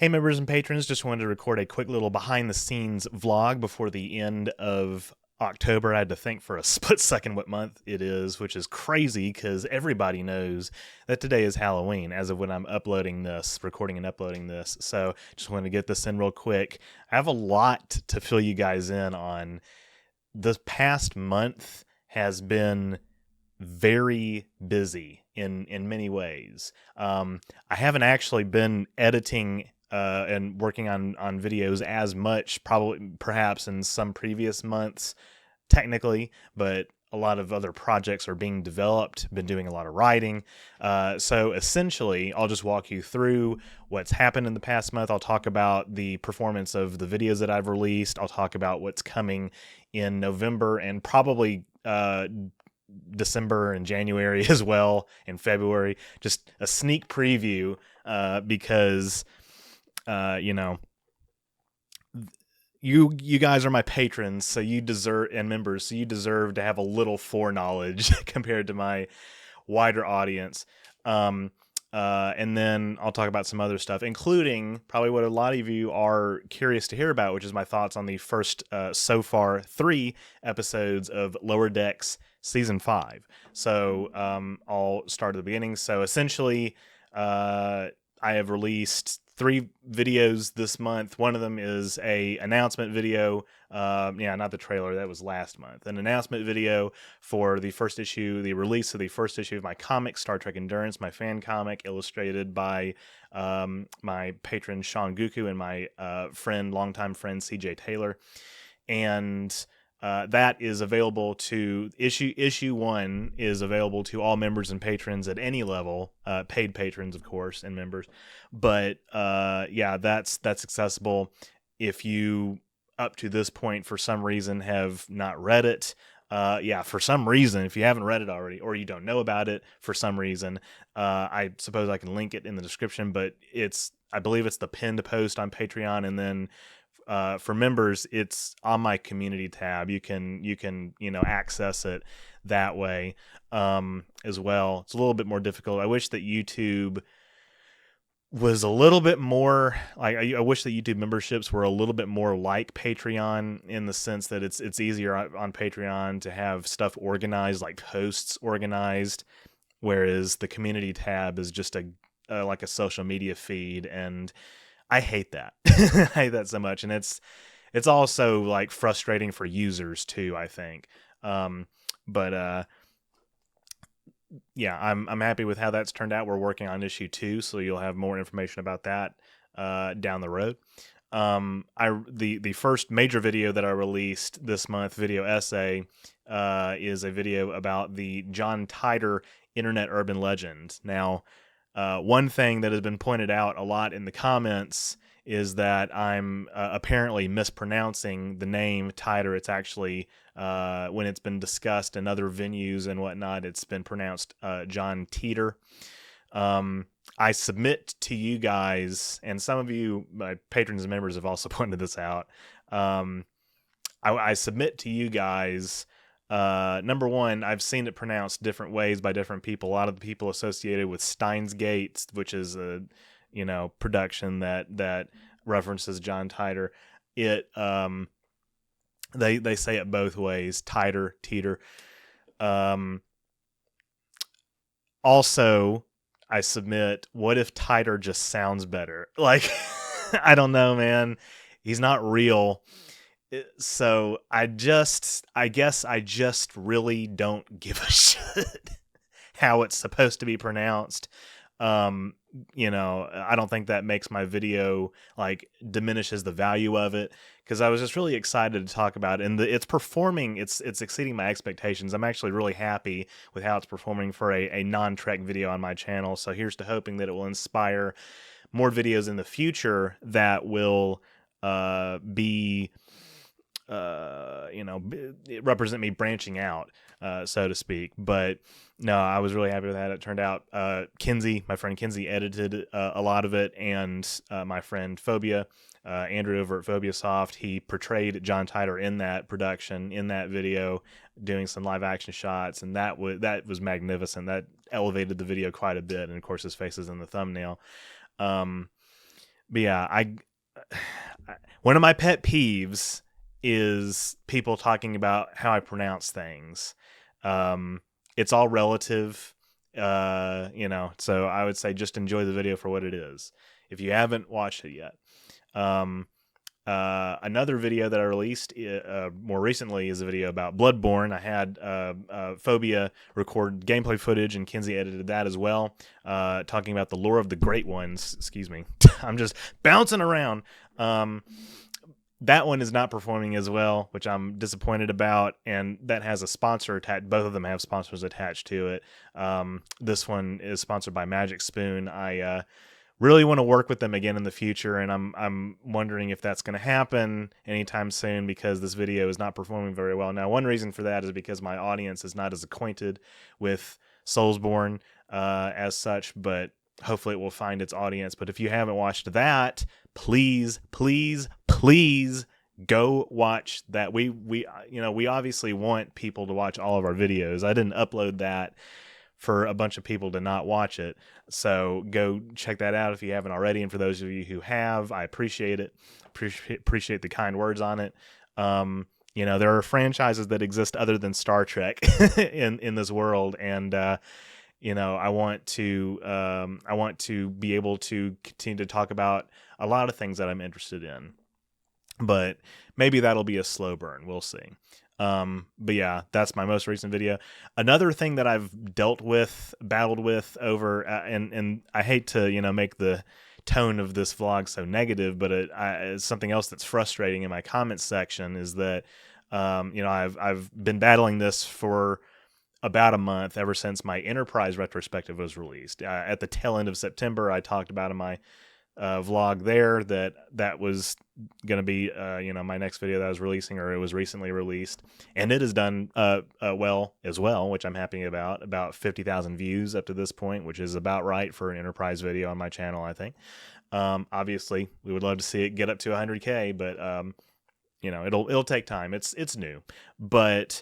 Hey, members and patrons, just wanted to record a quick little behind the scenes vlog before the end of October. I had to think for a split second what month it is, which is crazy because everybody knows that today is Halloween as of when I'm uploading this, recording and uploading this. So just wanted to get this in real quick. I have a lot to fill you guys in on. This past month has been very busy in many ways. I haven't actually been editing and working on videos as much, probably perhaps in some previous months, technically, but a lot of other projects are being developed. Been doing a lot of writing, so essentially, I'll just walk you through what's happened in the past month. I'll talk about the performance of the videos that I've released. I'll talk about what's coming in November and probably December and January as well, and February. Just a sneak preview, because you know, you guys are my patrons, so you deserve, and members, so you deserve to have a little foreknowledge compared to my wider audience. And then I'll talk about some other stuff, including probably what a lot of you are curious to hear about, which is my thoughts on the first, so far, 3 episodes of Lower Decks Season 5. So I'll start at the beginning. So essentially, I have released 3 videos this month. One of them is a announcement video. Not the trailer. That was last month. An announcement video for the first issue, the release of the first issue of my comic, Star Trek Endurance, my fan comic, illustrated by my patron Sean Guku and my longtime friend CJ Taylor. And that is available to issue 1 is available to all members and patrons at any level, paid patrons, of course, and members. But that's accessible. If you up to this point for some reason have not read it, for some reason, if you haven't read it already or you don't know about it for some reason, I suppose I can link it in the description. But I believe it's the pinned post on Patreon, and then for members, it's on my community tab. You can access it that way as well. It's a little bit more difficult. I wish that YouTube was a little bit more like, I wish that YouTube memberships were a little bit more like Patreon, in the sense that it's easier on Patreon to have stuff organized, like posts organized, whereas the community tab is just like a social media feed, and I hate that. I hate that so much, and it's also like frustrating for users too, I think. I'm happy with how that's turned out. We're working on issue 2, so you'll have more information about that down the road. The first major video that I released this month, video essay, is a video about the John Titor internet urban legend. Now, one thing that has been pointed out a lot in the comments is that I'm apparently mispronouncing the name Titor. It's actually, when it's been discussed in other venues and whatnot, it's been pronounced John Teeter. I submit to you guys, and some of you, my patrons and members, have also pointed this out. I submit to you guys, number one, I've seen it pronounced different ways by different people. A lot of the people associated with Steins Gate, which is a production that references John Titor, they say it both ways, Titor, Teeter. Also, I submit, what if Titor just sounds better? Like, I don't know, man. He's not real. So I guess I just really don't give a shit how it's supposed to be pronounced. I don't think that makes my video, like, diminishes the value of it, because I was just really excited to talk about it, and it's performing. It's exceeding my expectations. I'm actually really happy with how it's performing for a non-Trek video on my channel. So here's to hoping that it will inspire more videos in the future that will represent me branching out, so to speak. But no, I was really happy with how it turned out. My friend Kinsey, edited a lot of it, and my friend Phobia, Andrew over at Phobia Soft, he portrayed John Titor in that production, in that video, doing some live action shots, and that was magnificent. That elevated the video quite a bit, and of course his face is in the thumbnail. But yeah, one of my pet peeves is people talking about how I pronounce things. It's all relative, so I would say just enjoy the video for what it is if you haven't watched it yet. Another video that I released more recently is a video about Bloodborne. I had Phobia record gameplay footage, and Kinsey edited that as well, talking about the lore of the Great Ones. Excuse me. I'm just bouncing around. That one is not performing as well, which I'm disappointed about, and that has a sponsor attached. Both of them have sponsors attached to it. This one is sponsored by Magic Spoon. I really want to work with them again in the future, and I'm wondering if that's going to happen anytime soon, because this video is not performing very well. Now, one reason for that is because my audience is not as acquainted with Soulsborne as such, but hopefully it will find its audience. But if you haven't watched that, please go watch that. We obviously want people to watch all of our videos. I didn't upload that for a bunch of people to not watch it. So go check that out if you haven't already. And for those of you who have, I appreciate it. Appreciate the kind words on it. There are franchises that exist other than Star Trek in this world. And, I want to be able to continue to talk about a lot of things that I'm interested in. But maybe that'll be a slow burn. We'll see. But yeah, that's my most recent video. Another thing that I've battled with over, and I hate to, make the tone of this vlog so negative, but it's something else that's frustrating in my comments section is that, I've been battling this for about a month, ever since my Enterprise retrospective was released. At the tail end of September, I talked about in my vlog there that was going to be my next video that I was releasing, or it was recently released, and it has done well as well, which I'm happy about 50,000 views up to this point, which is about right for an Enterprise video on my channel, I think. Obviously we would love to see it get up to 100k, but it'll take time. It's new, but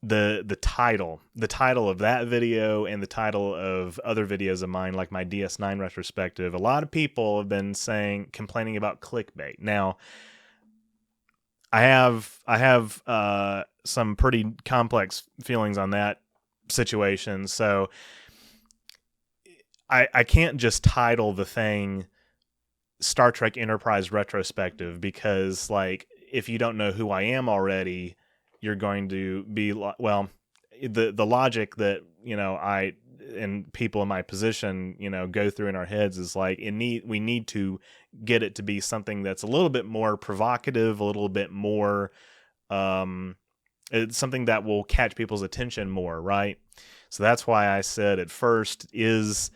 the title of that video and the title of other videos of mine, like my DS9 retrospective, a lot of people have been complaining about clickbait. Now, I have some pretty complex feelings on that situation, so I can't just title the thing Star Trek Enterprise retrospective, because if you don't know who I am already, you're going to be the logic that I and people in my position go through in our heads is we need to get it to be something that's a little bit more provocative, a little bit more it's something that will catch people's attention more, right? So that's why I said at first, is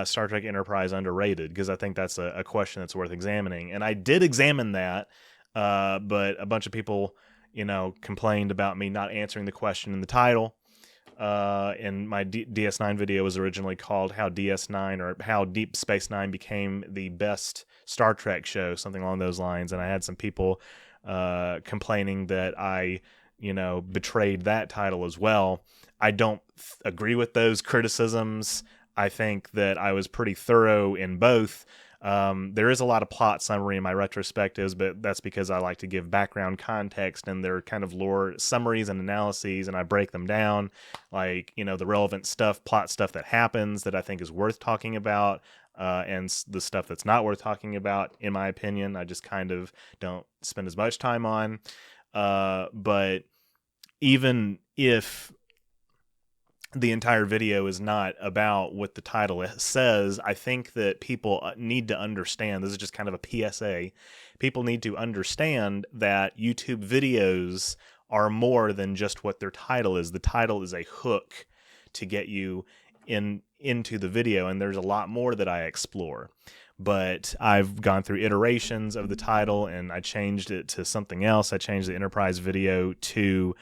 Star Trek Enterprise underrated? Because I think that's a question that's worth examining, and I did examine that, but a bunch of people complained about me not answering the question in the title. And my DS9 video was originally called How DS9 or How Deep Space Nine Became the Best Star Trek Show, something along those lines. And I had some people complaining that I, betrayed that title as well. I don't agree with those criticisms. I think that I was pretty thorough in both. There is a lot of plot summary in my retrospectives, but that's because I like to give background context, and they're kind of lore summaries and analyses, and I break them down, the relevant stuff, plot stuff that happens that I think is worth talking about, and the stuff that's not worth talking about, in my opinion, I just kind of don't spend as much time on. But even if the entire video is not about what the title says, I think that people need to understand, this is just kind of a PSA, people need to understand that YouTube videos are more than just what their title is. The title is a hook to get you into the video, and there's a lot more that I explore. But I've gone through iterations of the title, and I changed it to something else. I changed the Enterprise video to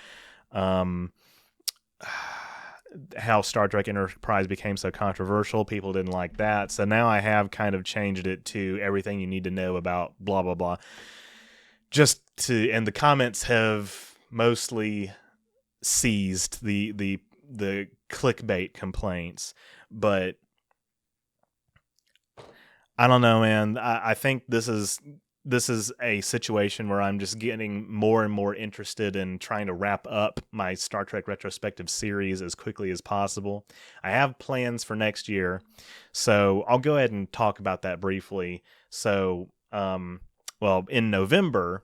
how Star Trek Enterprise became so controversial. People didn't like that. So now I have kind of changed it to everything you need to know about blah, blah, blah. And the comments have mostly seized the clickbait complaints. But I don't know, man. I think this is a situation where I'm just getting more and more interested in trying to wrap up my Star Trek retrospective series as quickly as possible. I have plans for next year, so I'll go ahead and talk about that briefly. So, well, in November,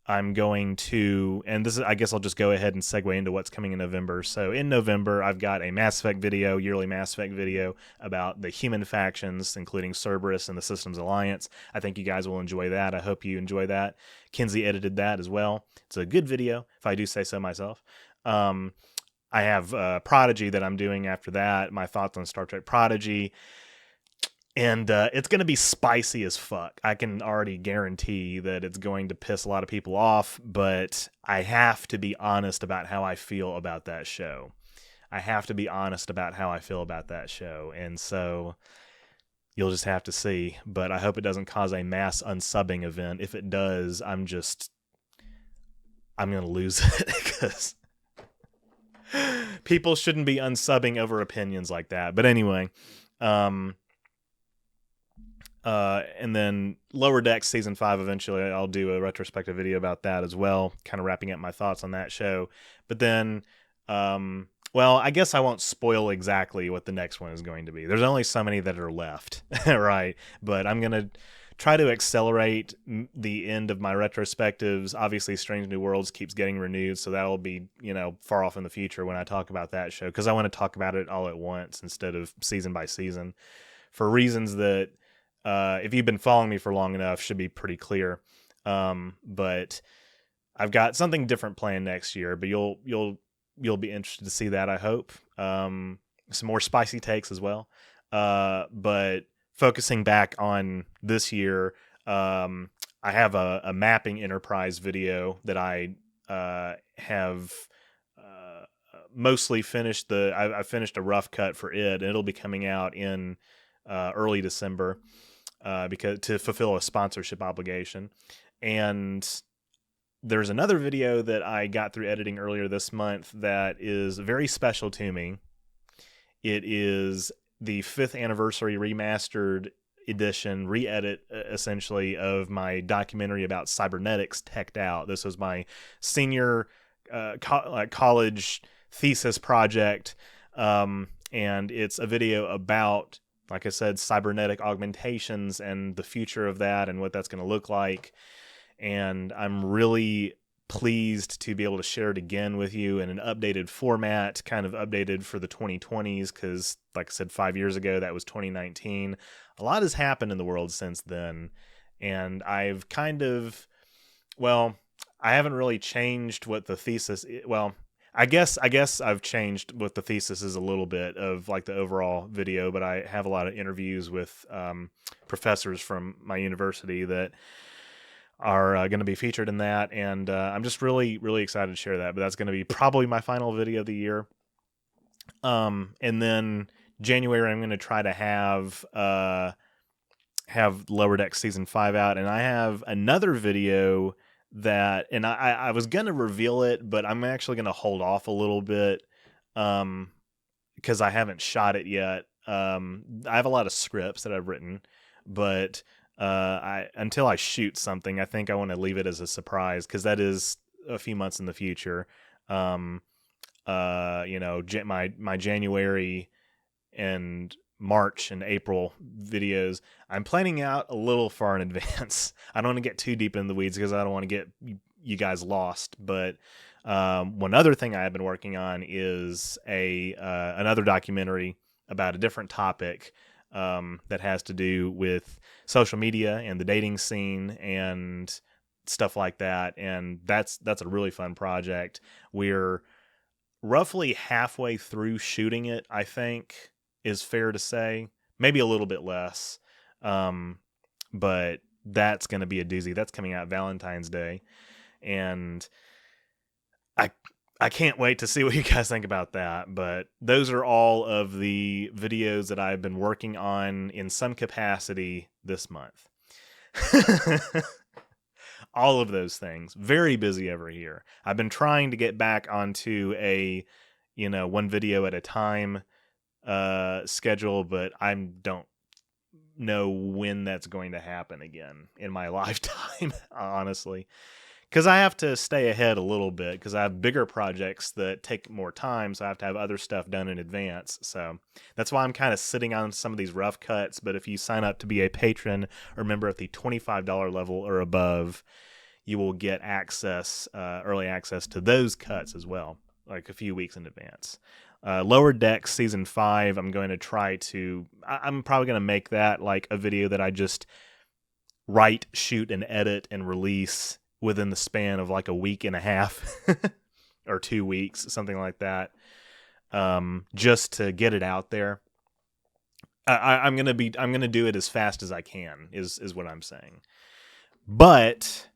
I'm going to, and this is, I guess I'll just go ahead and segue into what's coming in November. So in November, I've got a Mass Effect video, yearly Mass Effect video about the human factions, including Cerberus and the Systems Alliance. I think you guys will enjoy that. I hope you enjoy that. Kinsey edited that as well. It's a good video, if I do say so myself. I have Prodigy that I'm doing after that, my thoughts on Star Trek Prodigy. And it's going to be spicy as fuck. I can already guarantee that it's going to piss a lot of people off, but I have to be honest about how I feel about that show. I have to be honest about how I feel about that show. And so you'll just have to see. But I hope it doesn't cause a mass unsubbing event. If it does, I'm going to lose it because people shouldn't be unsubbing over opinions like that. But anyway, and then Lower Decks Season 5, eventually I'll do a retrospective video about that as well, kind of wrapping up my thoughts on that show. But then, well, I guess I won't spoil exactly what the next one is going to be. There's only so many that are left, right? But I'm going to try to accelerate the end of my retrospectives. Obviously, Strange New Worlds keeps getting renewed, so that'll be, far off in the future when I talk about that show, because I want to talk about it all at once instead of season by season, for reasons that if you've been following me for long enough, should be pretty clear. But I've got something different planned next year, but you'll be interested to see that, I hope. Some more spicy takes as well. But focusing back on this year, I have a mapping enterprise video that I have mostly finished. I finished a rough cut for it, and it'll be coming out in early December. Because to fulfill a sponsorship obligation. And there's another video that I got through editing earlier this month that is very special to me. It is the 5th anniversary remastered edition, re-edit essentially, of my documentary about cybernetics, Teched Out. This was my senior college thesis project, and it's a video about, like I said, cybernetic augmentations and the future of that and what that's going to look like. And I'm really pleased to be able to share it again with you in an updated format, kind of updated for the 2020s, because, like I said, 5 years ago, that was 2019. A lot has happened in the world since then. And I've I haven't really changed what the thesis is. Well, I guess I've changed what the thesis is a little bit of like the overall video, but I have a lot of interviews with professors from my university that are going to be featured in that, and I'm just really, really excited to share that. But that's going to be probably my final video of the year. And then January, I'm going to try to have Lower Decks Season 5 out, and I have another video that, and I was going to reveal it, but I'm actually going to hold off a little bit because I haven't shot it yet. I have a lot of scripts that I've written, but until I shoot something, I think I want to leave it as a surprise, because that is a few months in the future. My January and March and April videos, I'm planning out a little far in advance. I don't want to get too deep in the weeds because I don't want to get you guys lost. But one other thing I have been working on is another documentary about a different topic that has to do with social media and the dating scene and stuff like that. And that's a really fun project. We're roughly halfway through shooting it, I think is fair to say. Maybe a little bit less. But that's going to be a doozy. That's coming out Valentine's Day. And I can't wait to see what you guys think about that. But those are all of the videos that I've been working on in some capacity this month. All of those things. Very busy over here. I've been trying to get back onto a, one video at a time schedule, but know when that's going to happen again in my lifetime, honestly. Because I have to stay ahead a little bit because I have bigger projects that take more time, so I have to have other stuff done in advance. So that's why I'm kind of sitting on some of these rough cuts. But if you sign up to be a patron or member at the $25 level or above, you will get access, early access to those cuts as well, like a few weeks in advance. Lower Decks Season 5, I'm going to try to... I'm probably going to make that like a video that I just write, shoot, and edit and release within the span of like a week and a half or 2 weeks, something like that, just to get it out there. I'm gonna do it as fast as I can, is what I'm saying. But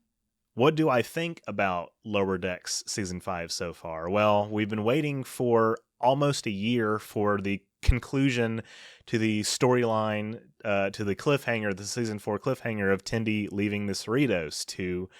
what do I think about Lower Decks Season 5 so far? Well, we've been waiting for almost a year for the conclusion to the storyline, to the cliffhanger, the Season 4 cliffhanger of Tendi leaving the Cerritos to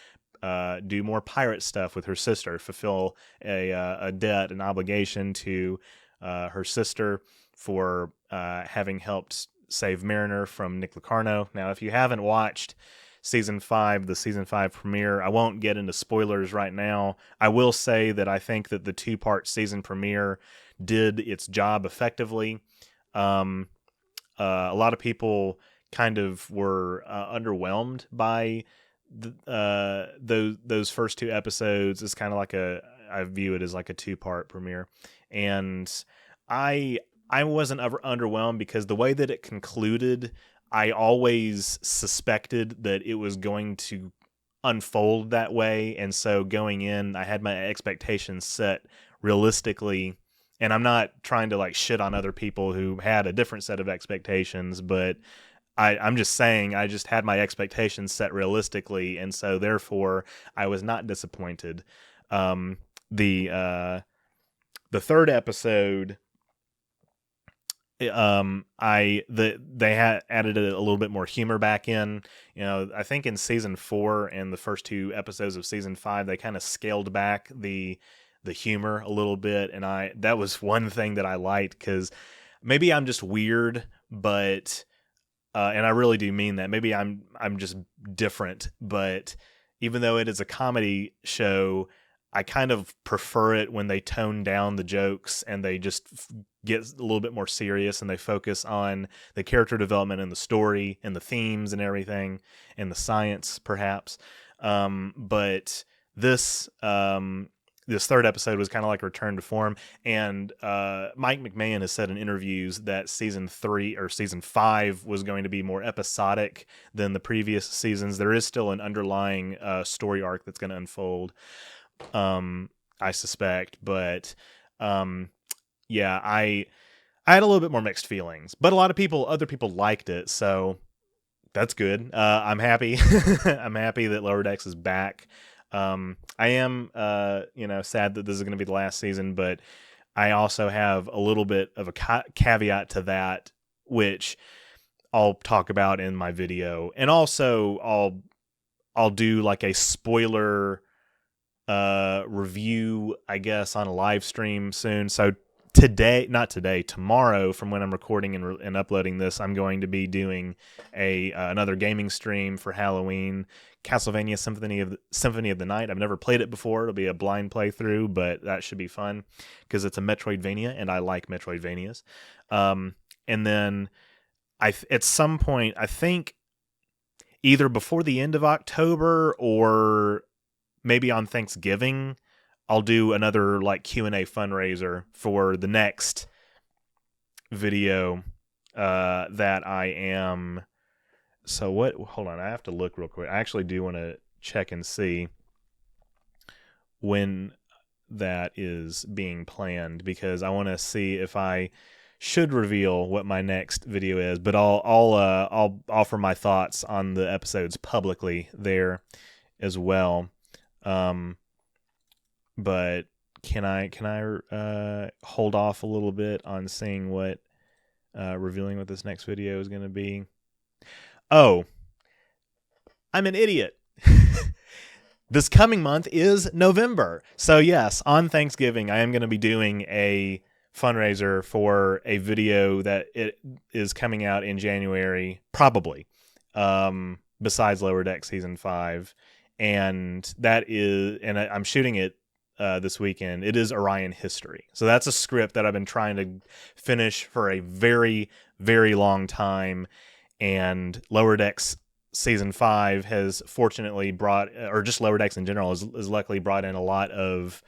do more pirate stuff with her sister, fulfill a debt, an obligation to her sister for having helped save Mariner from Nick Locarno. Now, if you haven't watched Season 5, the Season 5 premiere, I won't get into spoilers right now. I will say that I think that the 2-part season premiere did its job effectively. A lot of people kind of were underwhelmed by those first 2 episodes. Is kind of like I view it as like a 2-part premiere, and I wasn't ever underwhelmed because the way that it concluded, I always suspected that it was going to unfold that way, and so going in, I had my expectations set realistically. And I'm not trying to like shit on other people who had a different set of expectations, but I'm just saying I just had my expectations set realistically, and so therefore I was not disappointed. The 3rd episode, they had added a little bit more humor back in. You know, I think in Season 4 and the first 2 episodes of Season 5, they kind of scaled back the humor a little bit, and that was one thing that I liked, because maybe I'm just weird, but and I really do mean that. Maybe I'm just different, but even though it is a comedy show, I kind of prefer it when they tone down the jokes and they just get a little bit more serious and they focus on the character development and the story and the themes and everything and the science, perhaps. But this 3rd episode was kind of like a return to form, and Mike McMahon has said in interviews that Season 3 or Season 5 was going to be more episodic than the previous seasons. There is still an underlying story arc that's going to unfold, I suspect, but yeah, I had a little bit more mixed feelings, but a lot of other people liked it, so that's good. I'm happy. I'm happy that Lower Decks is back. I am, sad that this is going to be the last season, but I also have a little bit of a caveat to that, which I'll talk about in my video. And also I'll do like a spoiler, review, I guess, on a live stream soon. So tomorrow, from when I'm recording and uploading this, I'm going to be doing another gaming stream for Halloween, Castlevania Symphony of the Night. I've never played it before. It'll be a blind playthrough, but that should be fun because it's a Metroidvania, and I like Metroidvanias. And then at some point, I think either before the end of October or maybe on Thanksgiving, I'll do another like Q&A fundraiser for the next video that I am. So what? Hold on, I have to look real quick. I actually do want to check and see when that is being planned, because I want to see if I should reveal what my next video is. But I'll offer my thoughts on the episodes publicly there as well. But can I hold off a little bit on saying what revealing what this next video is going to be? Oh, I'm an idiot. This coming month is November. So yes, on Thanksgiving, I am going to be doing a fundraiser for a video that it is coming out in January, probably, besides Lower Deck Season 5. And I'm shooting it this weekend. It is Orion history. So that's a script that I've been trying to finish for a very, very long time. And Lower Decks Season 5 has fortunately brought, or just Lower Decks in general, has luckily brought in a lot of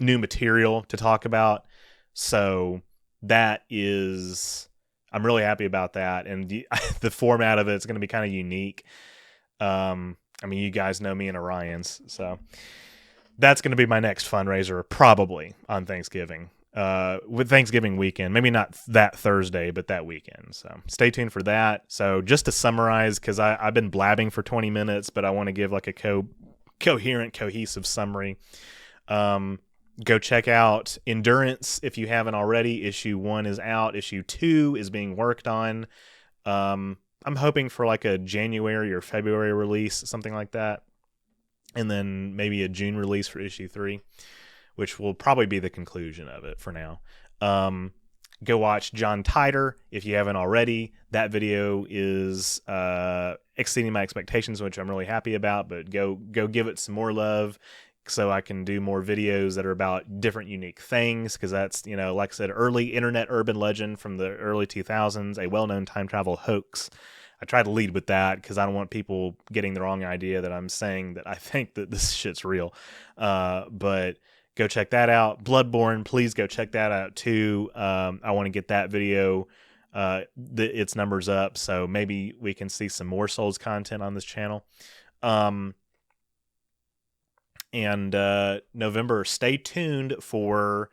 new material to talk about. So that is, I'm really happy about that. And the format of it's going to be kind of unique. I mean, you guys know me and Orion's, so that's going to be my next fundraiser, probably on Thanksgiving, with Thanksgiving weekend. Maybe not that Thursday, but that weekend. So stay tuned for that. So just to summarize, because I've been blabbing for 20 minutes, but I want to give like a coherent, cohesive summary. Go check out Endurance if you haven't already. Issue 1 is out. Issue 2 is being worked on. I'm hoping for like a January or February release, something like that. And then maybe a June release for issue 3, which will probably be the conclusion of it for now. Go watch John Titor if you haven't already. That video is exceeding my expectations, which I'm really happy about, but go give it some more love so I can do more videos that are about different unique things, because that's, like I said, early internet urban legend from the early 2000s, a well-known time travel hoax. I try to lead with that because I don't want people getting the wrong idea that I'm saying that I think that this shit's real. But go check that out. Bloodborne, please go check that out too. I want to get that video, its numbers up, so maybe we can see some more Souls content on this channel. And November, stay tuned for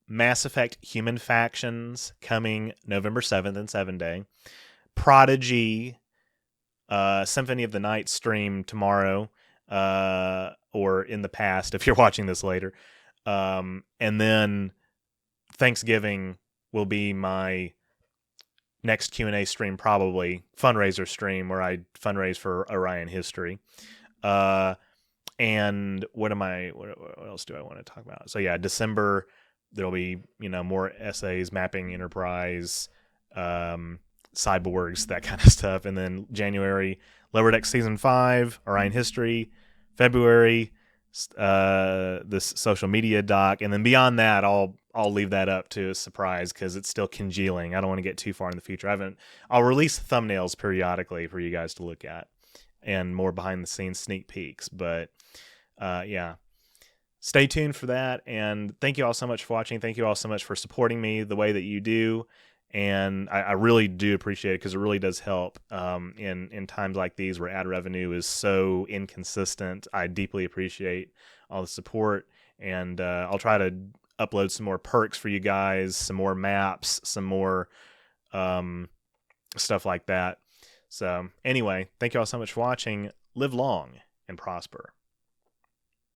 Mass Effect Human Factions coming November 7th and 7-Day. Prodigy, Symphony of the Night stream tomorrow, or in the past if you're watching this later. And then Thanksgiving will be my next Q&A stream, probably fundraiser stream where I fundraise for Orion history. And what else do I want to talk about? So yeah, December, there'll be, more essays, mapping Enterprise, cyborgs, that kind of stuff. And then January, Lower Deck Season 5, Orion history. February, this social media doc. And then beyond that, I'll leave that up to a surprise because it's still congealing. I don't want to get too far in the future. I'll release thumbnails periodically for you guys to look at and more behind the scenes sneak peeks. But yeah, stay tuned for that. And thank you all so much for watching. Thank you all so much for supporting me the way that you do. And I really do appreciate it because it really does help in times like these where ad revenue is so inconsistent. I deeply appreciate all the support. And I'll try to upload some more perks for you guys, some more maps, some more stuff like that. So anyway, thank you all so much for watching. Live long and prosper.